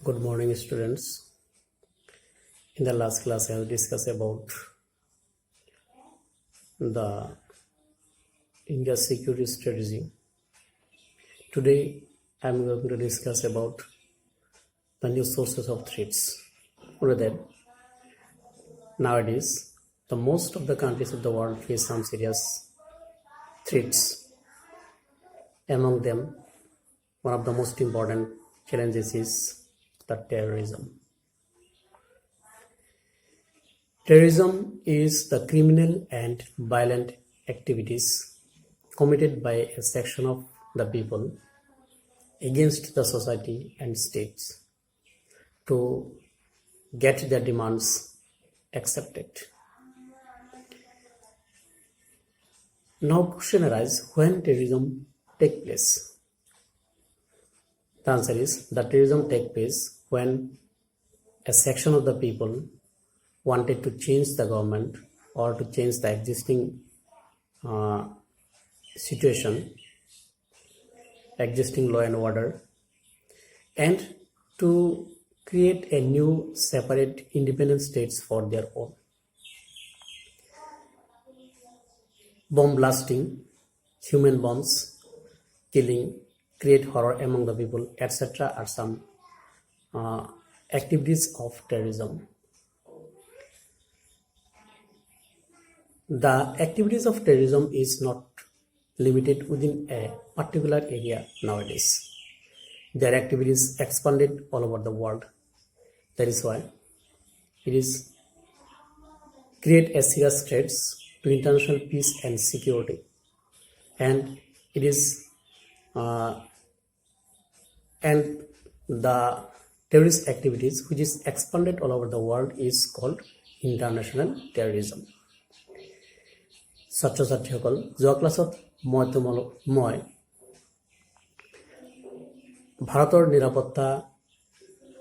Good morning, students. In the last class, I have discussed about the India's security strategy. Today, I am going to discuss about the new sources of threats. That nowadays, the most of the countries of the world face some serious threats. Among them, one of the most important challenges is the terrorism. Terrorism is the criminal and violent activities committed by a section of the people against the society and states to get their demands accepted. Now question arises, when terrorism takes place? The answer is that terrorism takes place when a section of the people wanted to change the government or to change the existing situation, existing law and order, and to create a new separate independent states for their own. Bomb blasting, human bombs, killing, create horror among the people, etc. are some activities of terrorism. The activities of terrorism is not limited within a particular area nowadays. Their activities expanded all over the world. That is why it is create a serious threats to international peace and security, and it is and the terrorist activities which is expanded all over the world is called international terrorism. ছাত্ৰ ছাত্ৰীসকল, যোৱা ক্লাছত মই ভাৰতৰ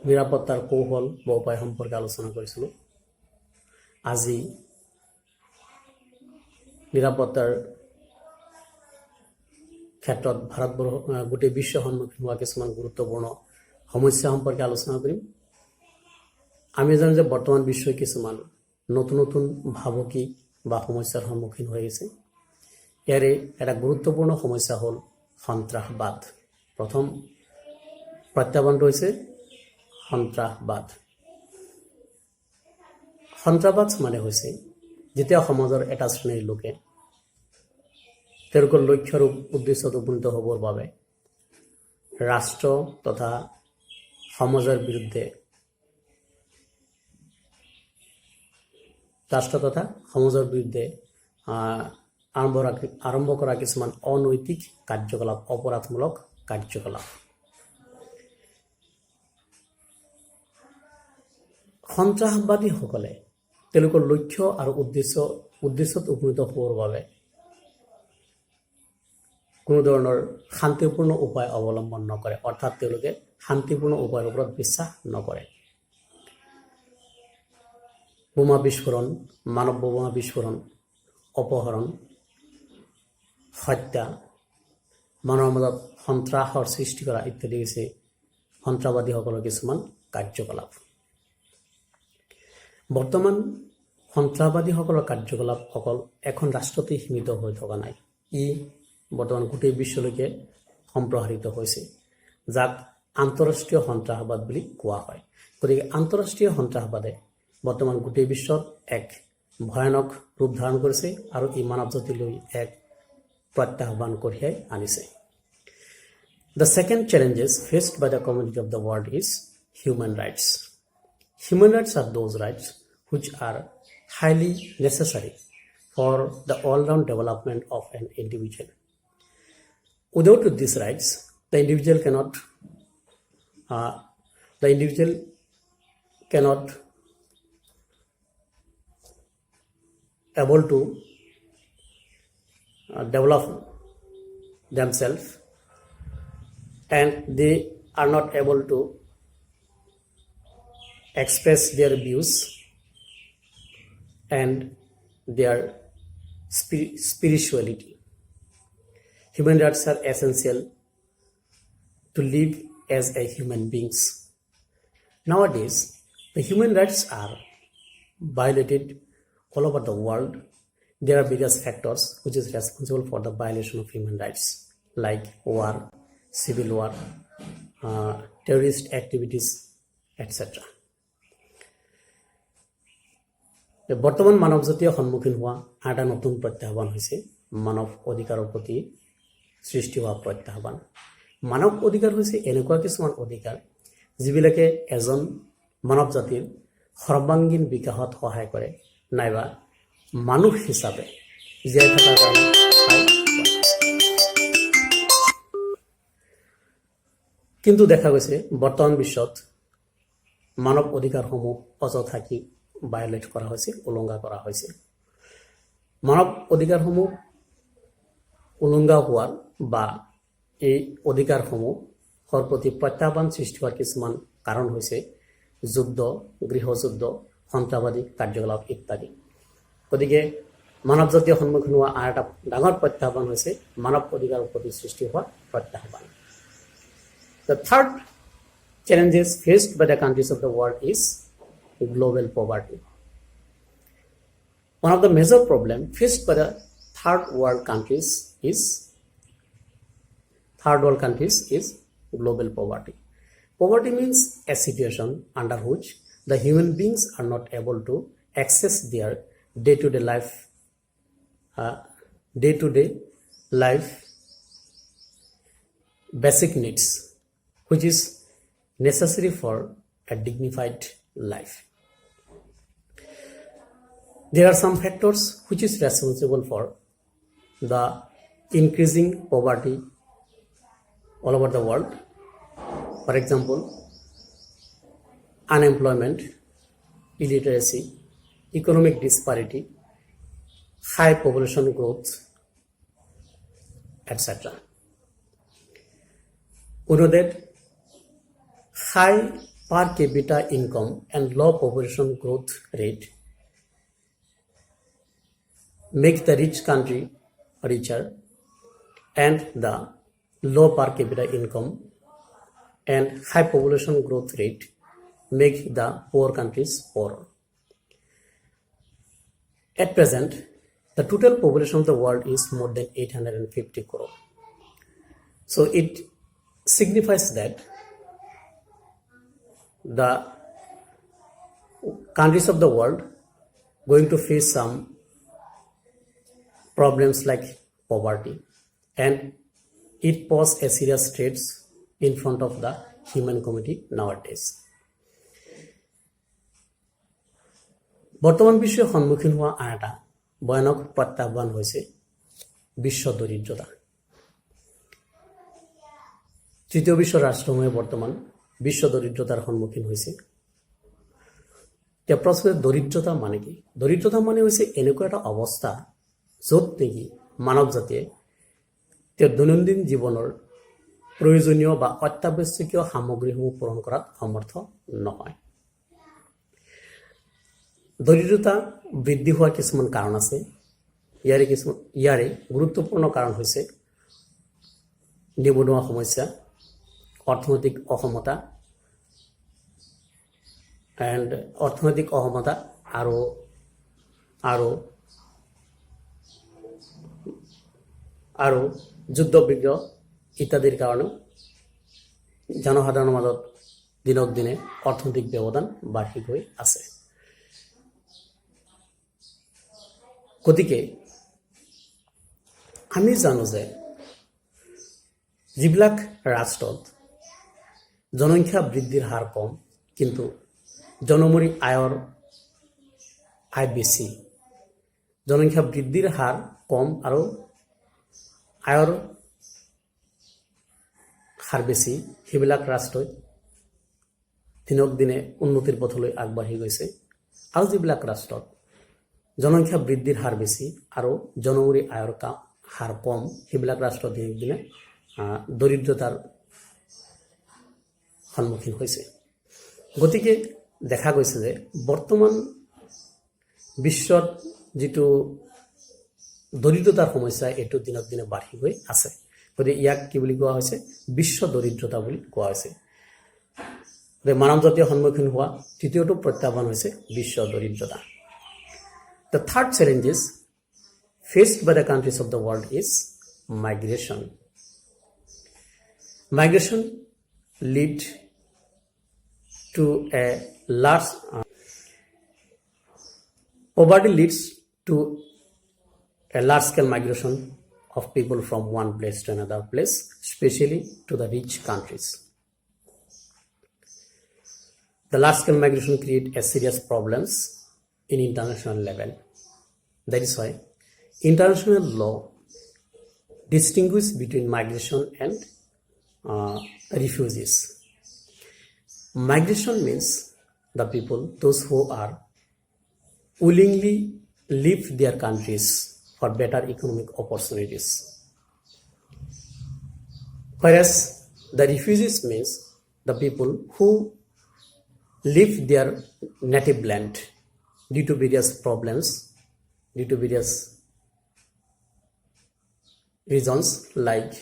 নিৰাপত্তাৰ কৌশল বা উপায় সম্পৰ্কে আলোচনা কৰিছিলোঁ। আজি নিৰাপত্তাৰ ক্ষেত্ৰত ভাৰতবৰ্ষ গোটেই বিশ্ব সন্মুখীন হোৱা কিছুমান গুৰুত্বপূৰ্ণ সমস্যা সম্পৰ্কে আলোচনা কৰিম। আমি জানো যে বৰ্তমান বিশ্বই কিছুমান নতুন নতুন ভাবুকি বা সমস্যাৰ সন্মুখীন হৈ আছে। ইয়াৰে এটা গুৰুত্বপূৰ্ণ সমস্যা হ'ল সন্ত্ৰাসবাদ। প্ৰথম প্ৰত্যাহ্বানটো হৈছে সন্ত্ৰাসবাদ। সন্ত্ৰাসবাদ মানে হৈছে যেতিয়া সমাজৰ এটা শ্ৰেণীৰ লোকে তেওঁলোকৰ লক্ষ্য আৰু উদ্দেশ্যত উপনীত হ'বৰ বাবে ৰাষ্ট্ৰ তথা সমাজৰ বিৰুদ্ধে আৰম্ভ কৰা কিছুমান অনৈতিক কাৰ্যকলাপ, অপৰাধমূলক কাৰ্যকলাপ। সন্ত্ৰাসবাদীসকলে তেওঁলোকৰ লক্ষ্য আৰু উদ্দেশ্যত উপনীত হ'বৰ বাবে কোনো ধৰণৰ শান্তিপূৰ্ণ উপায় অৱলম্বন নকৰে, অৰ্থাৎ তেওঁলোকে শান্তিপূৰ্ণ উপায়ৰ ওপৰত বিশ্বাস নকৰে। বোমা বিস্ফোৰণ, মানৱ বোমা বিস্ফোৰণ, অপহৰণ, হত্যা, মানুহৰ মাজত সন্ত্ৰাসৰ সৃষ্টি কৰা ইত্যাদি হৈছে সন্ত্ৰাসবাদীসকলৰ কিছুমান কাৰ্যকলাপ। বৰ্তমান সন্ত্ৰাসবাদীসকলৰ কাৰ্যকলাপ অকল এখন ৰাষ্ট্ৰতেই সীমিত হৈ থকা নাই, ই বৰ্তমান গোটেই বিশ্বলৈ সম্প্ৰসাৰিত হৈছে, যাক আন্তঃৰাষ্ট্ৰীয় সন্ত্ৰাসবাদ বুলি কোৱা হয়। গতিকে আন্তঃৰাষ্ট্ৰীয় সন্ত্ৰাসবাদে বৰ্তমান গোটেই বিশ্বত এক ভয়ানক ৰূপ ধাৰণ কৰিছে আৰু ই মানৱ জাতিলৈ এক প্ৰত্যাহ্বান কঢ়িয়াই আনিছে। The second challenges faced by the community of the world is human rights. Human rights are those rights which are highly necessary for the all-round development of an individual. Without these rights, the individual cannot able to develop themselves, and they are not able to express their views and their spirituality. Human rights are essential to live as a human beings. Nowadays, the human rights are violated all over the world. There are various factors which is responsible for the violation of human rights, like war, civil war, terrorist activities, etc. বৰ্তমান মানৱজাতীয় সন্মুখীন হোৱা এটা নতুন প্ৰত্যাহ্বান হৈছে মানৱ অধিকাৰৰ প্ৰতি সৃষ্টি হোৱা প্ৰত্যাহ্বান। মানৱ অধিকাৰ হৈছে এনেকুৱা কিছুমান অধিকাৰ যিবিলাকে এজন মানৱ জাতিৰ সৰ্বাংগীন বিকাশত সহায় কৰে নাইবা মানুহ হিচাপে জীয়াই থকাৰ কাৰণে কিন্তু দেখা গৈছে বৰ্তমান বিশ্বত মানৱ অধিকাৰসমূহ অযথাকি ভায়োলেট কৰা হৈছে, উলংঘা কৰা হৈছে। মানৱ অধিকাৰসমূহ উলংঘা হোৱাৰ বা এই অধিকাৰসমূহৰ প্ৰতি প্ৰত্যাহ্বান সৃষ্টি হোৱাৰ কিছুমান কাৰণ হৈছে যুদ্ধ, গৃহযুদ্ধ, সন্ত্ৰাসবাদী কাৰ্যকলাপ ইত্যাদি। গতিকে মানৱজাতীয় সন্মুখীন হোৱা আৰু এটা ডাঙৰ প্ৰত্যাহ্বান হৈছে মানৱ অধিকাৰৰ প্ৰতি সৃষ্টি হোৱা প্ৰত্যাহ্বান। The third challenges faced by the countries of the world is global poverty. One of the major problems faced by the third world countries is global poverty. Poverty means a situation under which the human beings are not able to access their day-to-day life basic needs, which is necessary for a dignified life. There are some factors which is responsible for the increasing poverty all over the world. For example, unemployment, illiteracy, economic disparity, high population growth, etc. We know that high per capita income and low population growth rate make the rich country richer, and the low per capita income and high population growth rate make the poor countries poorer. At present, the total population of the world is more than 850 crore. So it signifies that the countries of the world going to face some problems like poverty, and it poses a serious threat in front of the human community nowadays. বৰ্তমান বিশ্বৰ সন্মুখীন হোৱা আন এটা ভয়ানক প্ৰত্যাহ্বান হৈছে বিশ্ব দৰিদ্ৰতা। তৃতীয় বিশ্বৰ ৰাষ্ট্ৰসমূহে বৰ্তমান বিশ্ব দৰিদ্ৰতাৰ সন্মুখীন হৈছে। এতিয়া প্ৰশ্ন, দৰিদ্ৰতা মানে কি? দৰিদ্ৰতা মানে হৈছে এনেকুৱা এটা অৱস্থা য'ত নেকি মানৱ জাতিয়ে তেওঁৰ দৈনন্দিন জীৱনৰ প্ৰয়োজনীয় বা অত্যাৱশ্যকীয় সামগ্ৰীসমূহ পূৰণ কৰাত সমৰ্থ নহয়। দৰিদ্ৰতা বৃদ্ধি হোৱাৰ কিছুমান কাৰণ আছে। ইয়াৰে গুৰুত্বপূৰ্ণ কাৰণ হৈছে নিবনুৱা সমস্যা, অৰ্থনৈতিক অসমতা আৰু যুদ্ধ বিগ্ৰহ ইত্যাদিৰ কাৰণেও জনসাধাৰণৰ মাজত দিনক দিনে অৰ্থনৈতিক ব্যৱধান বাঢ়ি গৈ আছে। গতিকে আমি জানো যে যিবিলাক ৰাষ্ট্ৰত জনসংখ্যা বৃদ্ধিৰ হাৰ কম কিন্তু জনমূৰি আয় বেছি, জনসংখ্যা বৃদ্ধিৰ হাৰ কম আৰু আয়ৰ হাৰ বেছি, সেইবিলাক ৰাষ্ট্ৰই দিনক দিনে উন্নতিৰ পথলৈ আগবাঢ়ি গৈছে। আৰু যিবিলাক ৰাষ্ট্ৰত জনসংখ্যা বৃদ্ধিৰ হাৰ বেছি আৰু জনমূৰি আয়ৰ হাৰ কম, সেইবিলাক ৰাষ্ট্ৰ দিনক দিনে দৰিদ্ৰতাৰ সন্মুখীন হৈছে। গতিকে দেখা গৈছে যে বৰ্তমান বিশ্বত যিটো দৰিদ্ৰতাৰ সমস্যা, এইটো দিনক দিনে বাঢ়ি গৈ আছে। গতিকে ইয়াক কি বুলি কোৱা হৈছে? বিশ্ব দৰিদ্ৰতা বুলি কোৱা হৈছে। মানৱ জাতিয়ে সন্মুখীন হোৱা তৃতীয়টো প্ৰত্যাহ্বান হৈছে বিশ্ব দৰিদ্ৰতা। The third challenge is faced by the countries of the world is migration. Migration lead to a large poverty leads to a large-scale migration of people from one place to another place, especially to the rich countries. The large-scale migration create a serious problems in international level. That is why international law distinguish between migration and refugees. Migration means the people, those who are willingly leave their countries for better economic opportunities. Whereas the refugees means the people who leave their native land due to various problems, due to various reasons like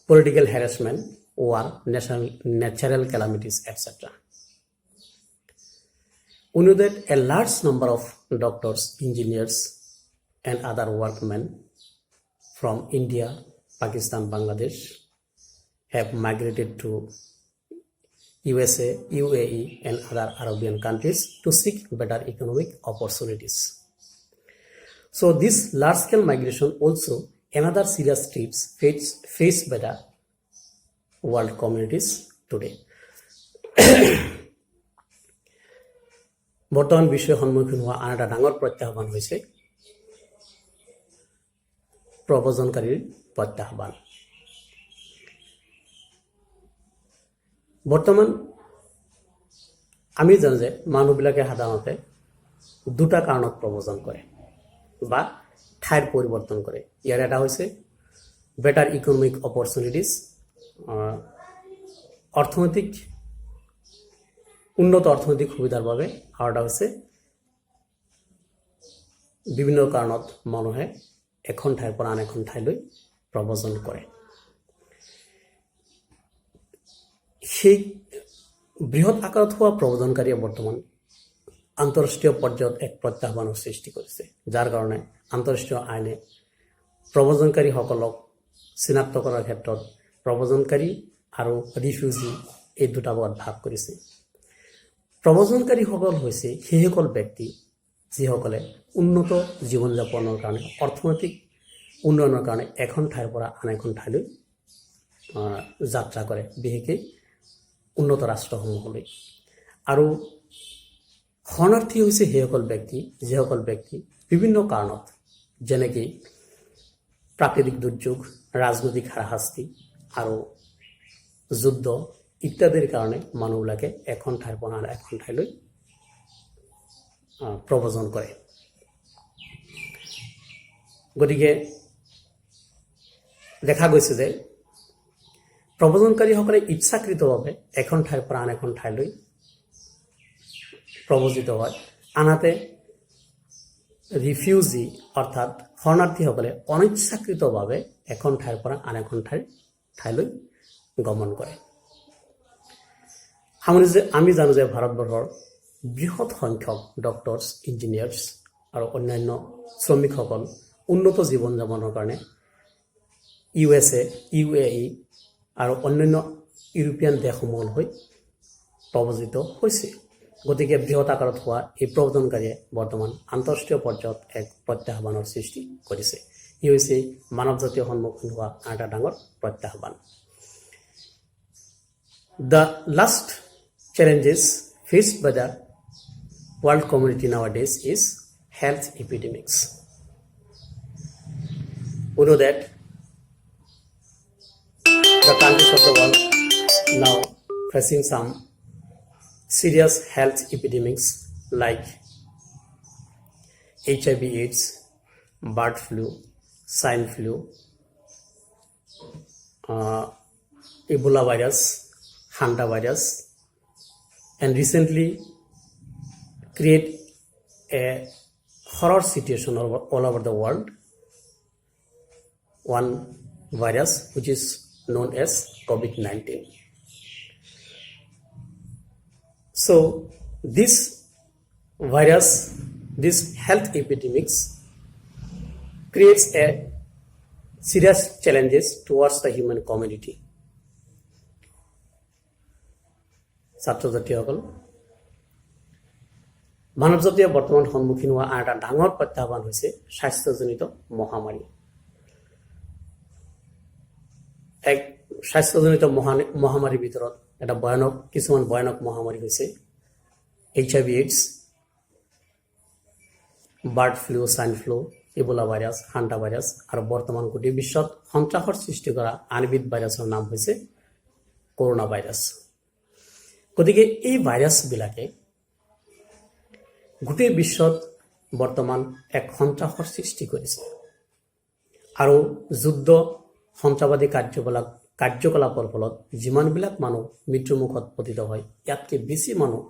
political harassment, war, natural calamities, etc. We know that a large number of doctors, engineers, and other workmen from India, Pakistan, Bangladesh have migrated to USA, UAE, and other Arabian countries to seek better economic opportunities. So this large-scale migration also another serious threats faced by the world communities today. বৰ্তমান বিশ্বৰ সন্মুখীন হোৱা আন এটা ডাঙৰ প্ৰত্যাহ্বান হৈছে প্ৰব্ৰজনকাৰীৰ প্ৰত্যাহ্বান। বৰ্তমান আমি জানো যে মানুহবিলাকে সাধাৰণতে দুটা কাৰণত প্ৰব্ৰজন কৰে বা ঠাইৰ পৰিৱৰ্তন কৰে। ইয়াৰ এটা হৈছে বেটাৰ ইকনমিক অপৰচুনিটিজ, উন্নত অৰ্থনৈতিক সুবিধাৰ বাবে, আৰু এটা হৈছে বিভিন্ন কাৰণত মানুহে এখন ঠাইৰ পৰা আন এখন ঠাইলৈ প্ৰব্ৰজন কৰে। সেই বৃহৎ আকাৰত হোৱা প্ৰব্ৰজনকাৰীয়ে বৰ্তমান আন্তঃৰাষ্ট্ৰীয় পৰ্যায়ত এক প্ৰত্যাহ্বানৰ সৃষ্টি কৰিছে, যাৰ কাৰণে আন্তঃৰাষ্ট্ৰীয় আইনে প্ৰব্ৰজনকাৰীসকলক চিনাক্ত কৰাৰ ক্ষেত্ৰত প্ৰব্ৰজনকাৰী আৰু ৰিফিউজি এই দুটা ভাগত ভাগ কৰিছে। প্ৰব্ৰজনকাৰীসকল হৈছে সেইসকল ব্যক্তি যিসকলে উন্নত জীৱন যাপনৰ কাৰণে, অৰ্থনৈতিক উন্নয়নৰ কাৰণে এখন ঠাইৰ পৰা আন এখন ঠাইলৈ যাত্ৰা কৰে, বিশেষকৈ উন্নত ৰাষ্ট্ৰসমূহলৈ। আৰু শৰণাৰ্থী হৈছে সেইসকল ব্যক্তি যিসকল ব্যক্তি বিভিন্ন কাৰণত, যেনেকৈ প্ৰাকৃতিক দুৰ্যোগ, ৰাজনৈতিক হাৰাশাস্তি আৰু যুদ্ধ ইত্যাদিৰ কাৰণে মানুহবিলাকে এখন ঠাইৰ পৰা আন এখন ঠাইলৈ প্ৰব্ৰজন কৰে। গতিকে দেখা গৈছে যে প্ৰব্ৰজনকাৰীসকলে ইচ্ছাকৃতভাৱে এখন ঠাইৰ পৰা আন এখন ঠাইলৈ প্ৰব্ৰজিত হয়, আনহাতে ৰিফিউজি অৰ্থাৎ শৰণাৰ্থীসকলে অনিচ্ছাকৃতভাৱে এখন ঠাইৰ পৰা আন এখন ঠাইলৈ গমন কৰে। আমি জানো যে ভাৰতবৰ্ষৰ বৃহৎ সংখ্যক ডক্টৰছ, ইঞ্জিনিয়াৰ্ছ আৰু অন্যান্য শ্ৰমিকসকল উন্নত জীৱন যাপনৰ কাৰণে USA, UAE আৰু অন্যান্য ইউৰোপীয়ান দেশসমূহলৈ প্ৰব্ৰজিত হৈছে। গতিকে বৃহৎ আকাৰত হোৱা এই প্ৰব্ৰজনকাৰীয়ে বৰ্তমান আন্তঃৰাষ্ট্ৰীয় পৰ্যায়ত এক প্ৰত্যাহ্বানৰ সৃষ্টি কৰিছে। ই হৈছে মানৱ জাতীয় সন্মুখীন হোৱা আন এটা ডাঙৰ প্ৰত্যাহ্বান। The last challenges faced by the world community nowadays is health epidemics. We know that the countries of the world now facing some serious health epidemics like HIV/AIDS, bird flu, swine flu, Ebola virus, Hanta virus, and recently create a horror situation all over the world. One virus which is known as COVID-19. So this virus, this health epidemics creates a serious challenges towards the human community. ছাত্ৰ ছাত্ৰীসকল, মানৱ জাতিয়ে বৰ্তমান সন্মুখীন হোৱা এটা ডাঙৰ প্ৰত্যাহ্বান হৈছে স্বাস্থ্যজনিত মহামাৰী। এক স্বাস্থ্যজনিত মহামাৰীৰ ভিতৰত এটা কিছুমান ভয়ানক মহামাৰী হৈছে HIV AIDS, bird flu, swine flu, Ebola virus, hanta virus আৰু বৰ্তমান গোটেই বিশ্বত সন্ত্ৰাসৰ সৃষ্টি কৰা আন এবিধ ভাইৰাছৰ নাম হৈছে কৰোনা ভাইৰাছ। গতিকে এই ভাইৰাছবিলাকে গোটেই বিশ্বত বৰ্তমান এক সন্ত্ৰাসৰ সৃষ্টি কৰিছে আৰু যুদ্ধ সন্ত্ৰাসবাদী কাৰ্যকলাপৰ ফলত যিমানবিলাক মানুহ মৃত্যুমুখত পতিত হয়, ইয়াতকৈ বেছি মানুহ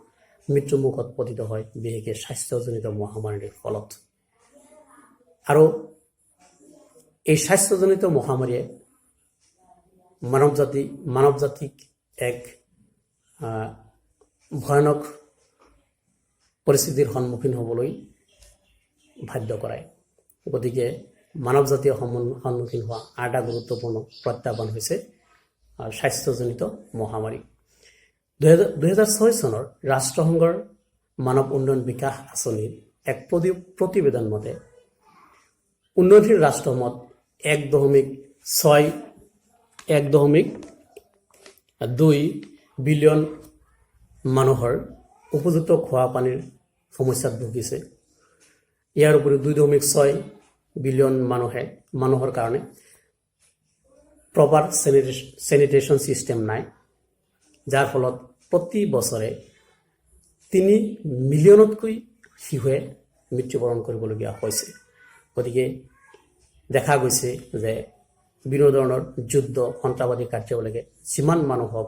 মৃত্যুমুখত পতিত হয় বিশেষকৈ স্বাস্থ্যজনিত মহামাৰীৰ ফলত। আৰু এই স্বাস্থ্যজনিত মহামাৰীয়ে মানৱ জাতিক এক ভয়ানক পৰিস্থিতিৰ সন্মুখীন হ'বলৈ বাধ্য কৰায়। গতিকে মানৱ জাতিয়ে সন্মুখীন হোৱা এটা গুৰুত্বপূৰ্ণ প্ৰত্যাহ্বান হৈছে স্বাস্থ্যজনিত মহামাৰী। 2006 চনৰ ৰাষ্ট্ৰসংঘৰ মানৱ উন্নয়ন বিকাশ আঁচনিৰ এক প্ৰতিবেদন মতে উন্নয়নশীল ৰাষ্ট্ৰসমূহত 1.2 বিলিয়ন মানুহৰ উপযুক্ত খোৱা পানীৰ সমস্যাত ভুগিছে। ইয়াৰ উপৰি 2.6 বিলিয়ন মানুহৰ কাৰণে প্ৰপাৰ চেনিটেশ্যন চিষ্টেম নাই, যাৰ ফলত প্ৰতি বছৰে 3 মিলিয়নতকৈ শিশুৱে মৃত্যুবৰণ কৰিবলগীয়া হৈছে। গতিকে দেখা গৈছে যে বিভিন্ন ধৰণৰ যুদ্ধ সন্ত্ৰাসবাদী কাৰ্যবিলাকে যিমান মানুহক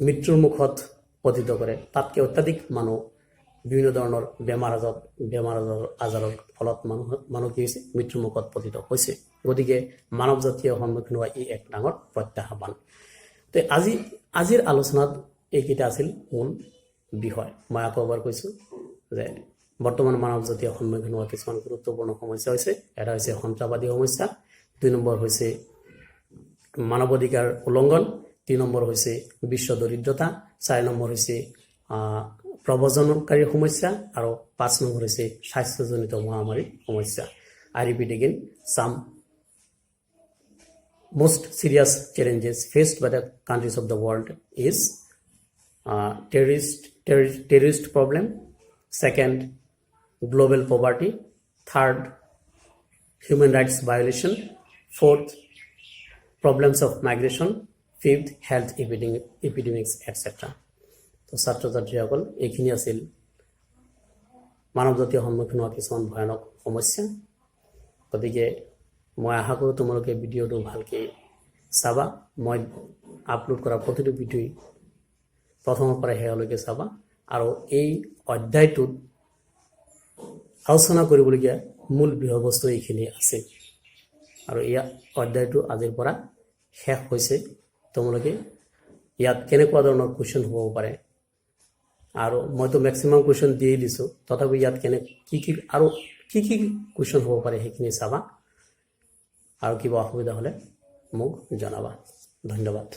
মৃত্যুৰ মুখত পতিত কৰে, তাতকৈ অত্যাধিক মানুহ বিভিন্ন ধৰণৰ বেমাৰ আজাৰৰ ফলত মানুহ কি হৈছে মৃত্যুৰ মুখত পতিত হৈছে। গতিকে মানৱ জাতিয়ে সন্মুখীন হোৱা ই এক ডাঙৰ প্ৰত্যাহ্বান। তো আজিৰ আলোচনাত এইকেইটা আছিল মূল বিষয়। মই আকৌ এবাৰ কৈছোঁ যে বৰ্তমান মানৱ জাতিয়ে সন্মুখীন হোৱা কিছুমান গুৰুত্বপূৰ্ণ সমস্যা হৈছে, এটা হৈছে সন্ত্ৰাসবাদী সমস্যা, 2 নম্বৰ হৈছে মানৱ অধিকাৰ উলংঘন, 3 নম্বৰ হৈছে বিশ্ব দৰিদ্ৰতা, 4 নম্বৰ হৈছে প্ৰব্ৰজনকাৰী সমস্যা আৰু 5 নম্বৰ হৈছে স্বাস্থ্যজনিত মহামাৰীৰ সমস্যা। I repeat again, some most serious challenges faced by the countries of the world is terrorist problem, second, global poverty, third, human rights violation, fourth, problems of migration, fifth, health epidemics, etc. তো ছাত্ৰ ছাত্ৰীসকল, এইখিনি আছিল মানৱ জাতিয়ে সন্মুখীন হোৱা কিছুমান ভয়ানক সমস্যা। গতিকে মই আশা কৰোঁ তোমালোকে ভিডিঅ'টো ভালকৈ চাবা। মই আপলোড কৰা প্ৰতিটো ভিডিঅ' প্ৰথমৰ পৰা শেষলৈকে চাবা আৰু এই অধ্যায়টোত আলোচনা কৰিবলগীয়া মূল বিষয়বস্তু এইখিনি আছে আৰু এই অধ্যায়টো আজিৰ পৰা শেষ হৈছে। তোমালোকে ইয়াত কেনেকুৱা ধৰণৰ কুৱেশ্যন হ'ব পাৰে, আৰু মইতো মেক্সিমাম কুৱেশ্যন দিয়েই দিছোঁ, তথাপি ইয়াত কি কুৱেশ্যন হ'ব পাৰে সেইখিনি চাবা আৰু কিবা অসুবিধা হ'লে মোক জনাবা। ধন্যবাদ।